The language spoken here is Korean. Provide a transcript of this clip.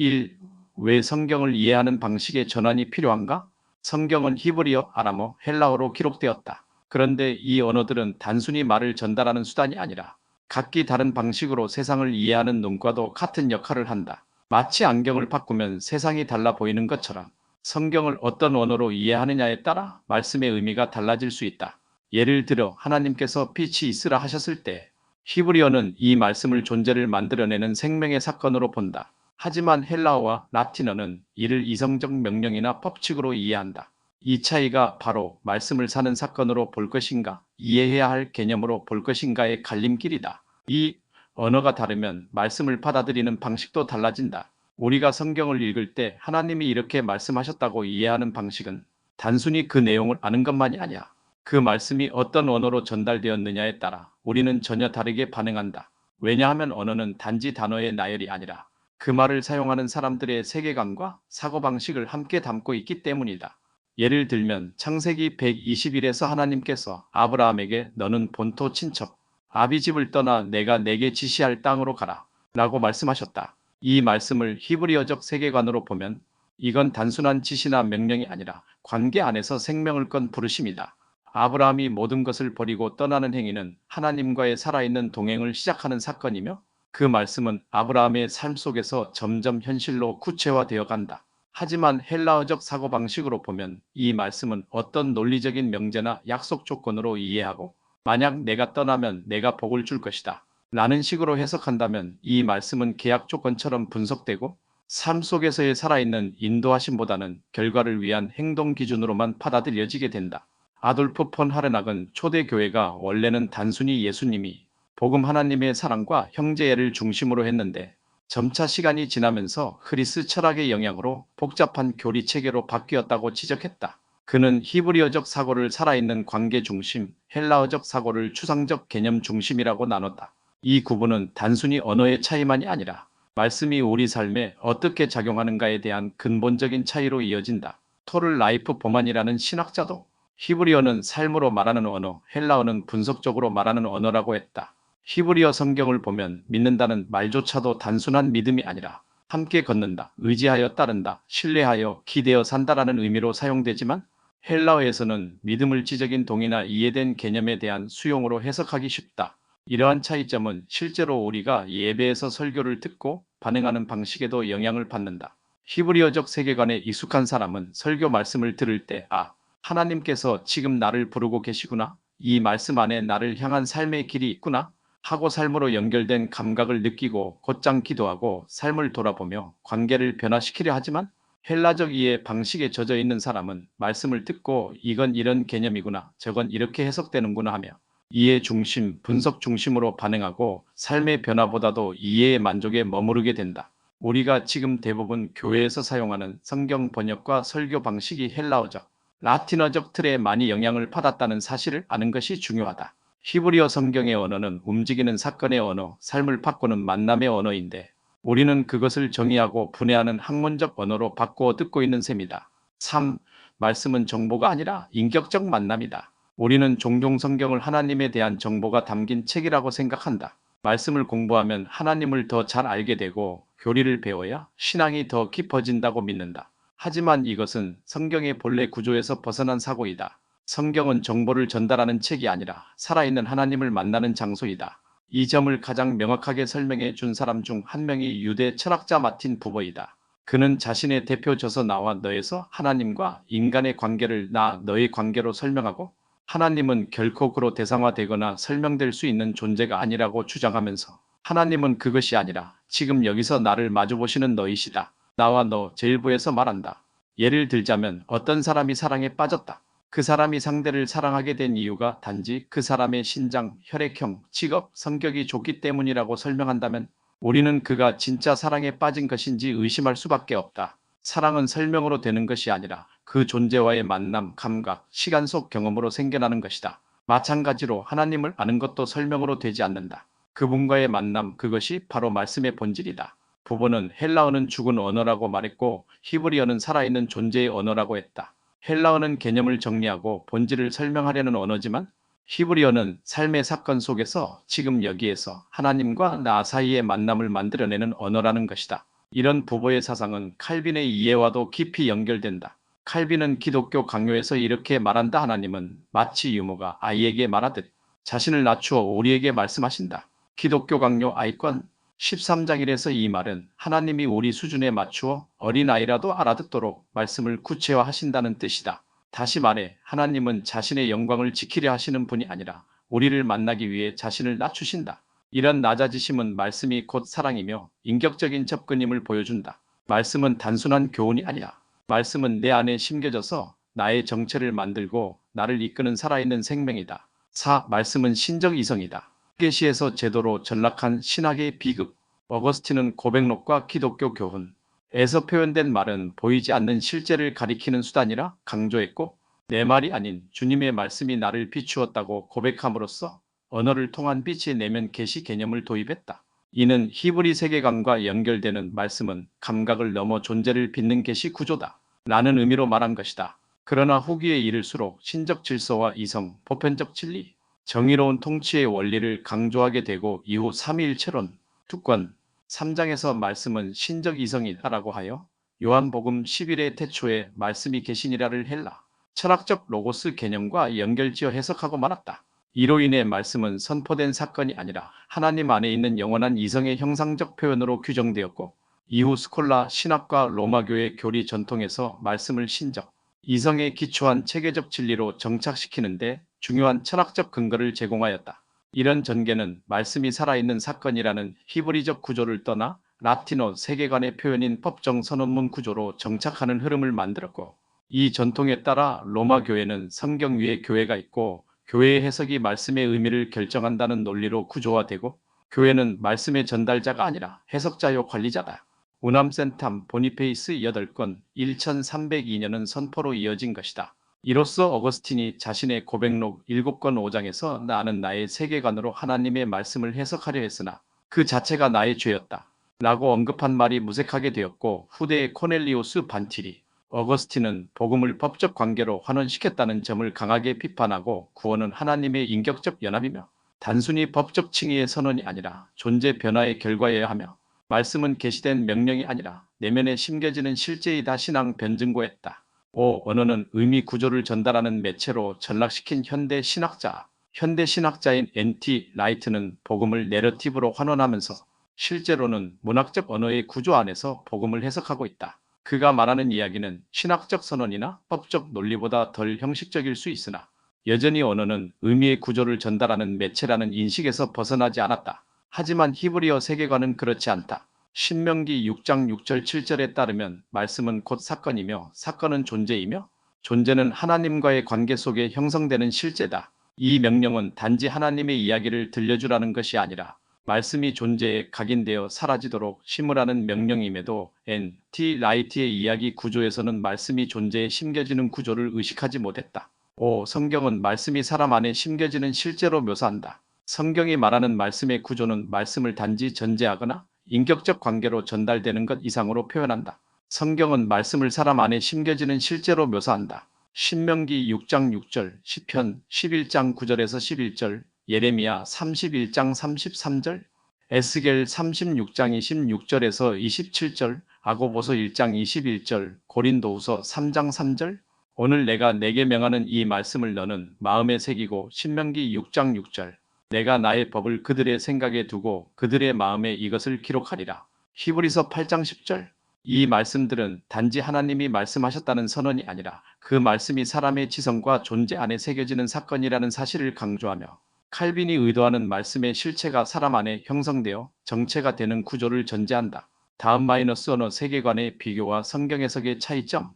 1. 왜 성경을 이해하는 방식의 전환이 필요한가? 성경은 히브리어, 아람어, 헬라어로 기록되었다. 그런데 이 언어들은 단순히 말을 전달하는 수단이 아니라 각기 다른 방식으로 세상을 이해하는 눈과도 같은 역할을 한다. 마치 안경을 바꾸면 세상이 달라 보이는 것처럼 성경을 어떤 언어로 이해하느냐에 따라 말씀의 의미가 달라질 수 있다. 예를 들어 하나님께서 빛이 있으라 하셨을 때 히브리어는 이 말씀을 존재를 만들어내는 생명의 사건으로 본다. 하지만 헬라어와 라틴어는 이를 이성적 명령이나 법칙으로 이해한다. 이 차이가 바로 말씀을 사는 사건으로 볼 것인가, 이해해야 할 개념으로 볼 것인가의 갈림길이다. 이 언어가 다르면 말씀을 받아들이는 방식도 달라진다. 우리가 성경을 읽을 때 하나님이 이렇게 말씀하셨다고 이해하는 방식은 단순히 그 내용을 아는 것만이 아니야. 그 말씀이 어떤 언어로 전달되었느냐에 따라 우리는 전혀 다르게 반응한다. 왜냐하면 언어는 단지 단어의 나열이 아니라 그 말을 사용하는 사람들의 세계관과 사고방식을 함께 담고 있기 때문이다. 예를 들면 창세기 121에서 하나님께서 아브라함에게 너는 본토 친척, 아비 집을 떠나 내가 내게 지시할 땅으로 가라 라고 말씀하셨다. 이 말씀을 히브리어적 세계관으로 보면 이건 단순한 지시나 명령이 아니라 관계 안에서 생명을 건 부르심이다. 아브라함이 모든 것을 버리고 떠나는 행위는 하나님과의 살아있는 동행을 시작하는 사건이며 그 말씀은 아브라함의 삶 속에서 점점 현실로 구체화되어 간다. 하지만 헬라어적 사고방식으로 보면 이 말씀은 어떤 논리적인 명제나 약속 조건으로 이해하고 만약 내가 떠나면 내가 복을 줄 것이다 라는 식으로 해석한다면 이 말씀은 계약 조건처럼 분석되고 삶 속에서의 살아있는 인도하심보다는 결과를 위한 행동 기준으로만 받아들여지게 된다. 아돌프 폰 하르낙은 초대교회가 원래는 단순히 예수님이 복음 하나님의 사랑과 형제애를 중심으로 했는데 점차 시간이 지나면서 흐리스 철학의 영향으로 복잡한 교리 체계로 바뀌었다고 지적했다. 그는 히브리어적 사고를 살아있는 관계 중심, 헬라어적 사고를 추상적 개념 중심이라고 나눴다. 이 구분은 단순히 언어의 차이만이 아니라 말씀이 우리 삶에 어떻게 작용하는가에 대한 근본적인 차이로 이어진다. 토를 라이프 보만이라는 신학자도 히브리어는 삶으로 말하는 언어, 헬라어는 분석적으로 말하는 언어라고 했다. 히브리어 성경을 보면 믿는다는 말조차도 단순한 믿음이 아니라 함께 걷는다, 의지하여 따른다, 신뢰하여 기대어 산다라는 의미로 사용되지만 헬라어에서는 믿음을 지적인 동의나 이해된 개념에 대한 수용으로 해석하기 쉽다. 이러한 차이점은 실제로 우리가 예배에서 설교를 듣고 반응하는 방식에도 영향을 받는다. 히브리어적 세계관에 익숙한 사람은 설교 말씀을 들을 때 하나님께서 지금 나를 부르고 계시구나. 이 말씀 안에 나를 향한 삶의 길이 있구나. 하고 삶으로 연결된 감각을 느끼고 곧장 기도하고 삶을 돌아보며 관계를 변화시키려 하지만 헬라적 이해 방식에 젖어 있는 사람은 말씀을 듣고 이건 이런 개념이구나, 저건 이렇게 해석되는구나 하며 이해 중심, 분석 중심으로 반응하고 삶의 변화보다도 이해의 만족에 머무르게 된다. 우리가 지금 대부분 교회에서 사용하는 성경 번역과 설교 방식이 헬라어적, 라틴어적 틀에 많이 영향을 받았다는 사실을 아는 것이 중요하다. 히브리어 성경의 언어는 움직이는 사건의 언어, 삶을 바꾸는 만남의 언어인데 우리는 그것을 정의하고 분해하는 학문적 언어로 바꾸어 듣고 있는 셈이다. 3. 말씀은 정보가 아니라 인격적 만남이다. 우리는 종종 성경을 하나님에 대한 정보가 담긴 책이라고 생각한다. 말씀을 공부하면 하나님을 더 잘 알게 되고 교리를 배워야 신앙이 더 깊어진다고 믿는다. 하지만 이것은 성경의 본래 구조에서 벗어난 사고이다. 성경은 정보를 전달하는 책이 아니라 살아있는 하나님을 만나는 장소이다. 이 점을 가장 명확하게 설명해 준 사람 중 한 명이 유대 철학자 마틴 부버이다. 그는 자신의 대표 저서 나와 너에서 하나님과 인간의 관계를 나 너의 관계로 설명하고 하나님은 결코 그로 대상화되거나 설명될 수 있는 존재가 아니라고 주장하면서 하나님은 그것이 아니라 지금 여기서 나를 마주보시는 너이시다. 나와 너 제1부에서 말한다. 예를 들자면 어떤 사람이 사랑에 빠졌다. 그 사람이 상대를 사랑하게 된 이유가 단지 그 사람의 신장, 혈액형, 직업, 성격이 좋기 때문이라고 설명한다면 우리는 그가 진짜 사랑에 빠진 것인지 의심할 수밖에 없다. 사랑은 설명으로 되는 것이 아니라 그 존재와의 만남, 감각, 시간 속 경험으로 생겨나는 것이다. 마찬가지로 하나님을 아는 것도 설명으로 되지 않는다. 그분과의 만남, 그것이 바로 말씀의 본질이다. 부모는 헬라어는 죽은 언어라고 말했고 히브리어는 살아있는 존재의 언어라고 했다. 헬라어는 개념을 정리하고 본질을 설명하려는 언어지만 히브리어는 삶의 사건 속에서 지금 여기에서 하나님과 나 사이의 만남을 만들어내는 언어라는 것이다. 이런 부부의 사상은 칼빈의 이해와도 깊이 연결된다. 칼빈은 기독교 강요에서 이렇게 말한다. 하나님은 마치 유모가 아이에게 말하듯 자신을 낮추어 우리에게 말씀하신다. 기독교 강요 아이권 13장 1에서 이 말은 하나님이 우리 수준에 맞추어 어린아이라도 알아듣도록 말씀을 구체화하신다는 뜻이다. 다시 말해 하나님은 자신의 영광을 지키려 하시는 분이 아니라 우리를 만나기 위해 자신을 낮추신다. 이런 낮아지심은 말씀이 곧 사랑이며 인격적인 접근임을 보여준다. 말씀은 단순한 교훈이 아니라 말씀은 내 안에 심겨져서 나의 정체를 만들고 나를 이끄는 살아있는 생명이다. 4. 말씀은 신적 이성이다. 계시에서 제도로 전락한 신학의 비극. 어거스틴은 고백록과 기독교 교훈에서 표현된 말은 보이지 않는 실제를 가리키는 수단이라 강조했고, 내 말이 아닌 주님의 말씀이 나를 비추었다고 고백함으로써 언어를 통한 빛의 내면 계시 개념을 도입했다. 이는 히브리 세계관과 연결되는 말씀은 감각을 넘어 존재를 빚는 계시 구조다. 라는 의미로 말한 것이다. 그러나 후기에 이를수록 신적 질서와 이성, 보편적 진리, 정의로운 통치의 원리를 강조하게 되고 이후 삼위일체론, 두권, 3장에서 말씀은 신적 이성이다라고 하여 요한복음 11의 태초에 말씀이 계시니라를 헬라, 철학적 로고스 개념과 연결지어 해석하고 말았다. 이로 인해 말씀은 선포된 사건이 아니라 하나님 안에 있는 영원한 이성의 형상적 표현으로 규정되었고, 이후 스콜라 신학과 로마교의 교리 전통에서 말씀을 신적, 이성에 기초한 체계적 진리로 정착시키는데 중요한 철학적 근거를 제공하였다. 이런 전개는 말씀이 살아있는 사건이라는 히브리적 구조를 떠나 라틴어 세계관의 표현인 법정 선언문 구조로 정착하는 흐름을 만들었고, 이 전통에 따라 로마 교회는 성경 위에 교회가 있고 교회의 해석이 말씀의 의미를 결정한다는 논리로 구조화되고, 교회는 말씀의 전달자가 아니라 해석자요 관리자다. 우남센탐 보니페이스 8권 1302년은 선포로 이어진 것이다. 이로써 어거스틴이 자신의 고백록 7권 5장에서 나는 나의 세계관으로 하나님의 말씀을 해석하려 했으나 그 자체가 나의 죄였다 라고 언급한 말이 무색하게 되었고, 후대의 코넬리우스 반티리, 어거스틴은 복음을 법적 관계로 환원시켰다는 점을 강하게 비판하고, 구원은 하나님의 인격적 연합이며 단순히 법적 칭의의 선언이 아니라 존재 변화의 결과여야 하며, 말씀은 계시된 명령이 아니라 내면에 심겨지는 실제이다 신앙 변증고했다. 5. 언어는 의미 구조를 전달하는 매체로 전락시킨 현대 신학자인 N.T. 라이트는 복음을 내러티브로 환원하면서 실제로는 문학적 언어의 구조 안에서 복음을 해석하고 있다. 그가 말하는 이야기는 신학적 선언이나 법적 논리보다 덜 형식적일 수 있으나 여전히 언어는 의미의 구조를 전달하는 매체라는 인식에서 벗어나지 않았다. 하지만 히브리어 세계관은 그렇지 않다. 신명기 6장 6절 7절에 따르면 말씀은 곧 사건이며 사건은 존재이며 존재는 하나님과의 관계 속에 형성되는 실제다. 이 명령은 단지 하나님의 이야기를 들려주라는 것이 아니라 말씀이 존재에 각인되어 사라지도록 심으라는 명령임에도 N.T. 라이트의 이야기 구조에서는 말씀이 존재에 심겨지는 구조를 의식하지 못했다. 5. 성경은 말씀이 사람 안에 심겨지는 실제로 묘사한다. 성경이 말하는 말씀의 구조는 말씀을 단지 전제하거나 인격적 관계로 전달되는 것 이상으로 표현한다. 성경은 말씀을 사람 안에 심겨지는 실제로 묘사한다. 신명기 6장 6절, 시편 11장 9절에서 11절, 예레미야 31장 33절, 에스겔 36장 26절에서 27절, 아고보서 1장 21절, 고린도후서 3장 3절. 오늘 내가 내게 명하는 이 말씀을 너는 마음에 새기고, 신명기 6장 6절. 내가 나의 법을 그들의 생각에 두고 그들의 마음에 이것을 기록하리라. 히브리서 8장 10절. 이 말씀들은 단지 하나님이 말씀하셨다는 선언이 아니라 그 말씀이 사람의 지성과 존재 안에 새겨지는 사건이라는 사실을 강조하며, 칼빈이 의도하는 말씀의 실체가 사람 안에 형성되어 정체가 되는 구조를 전제한다. 다음 마이너스 언어 세계관의 비교와 성경 해석의 차이점.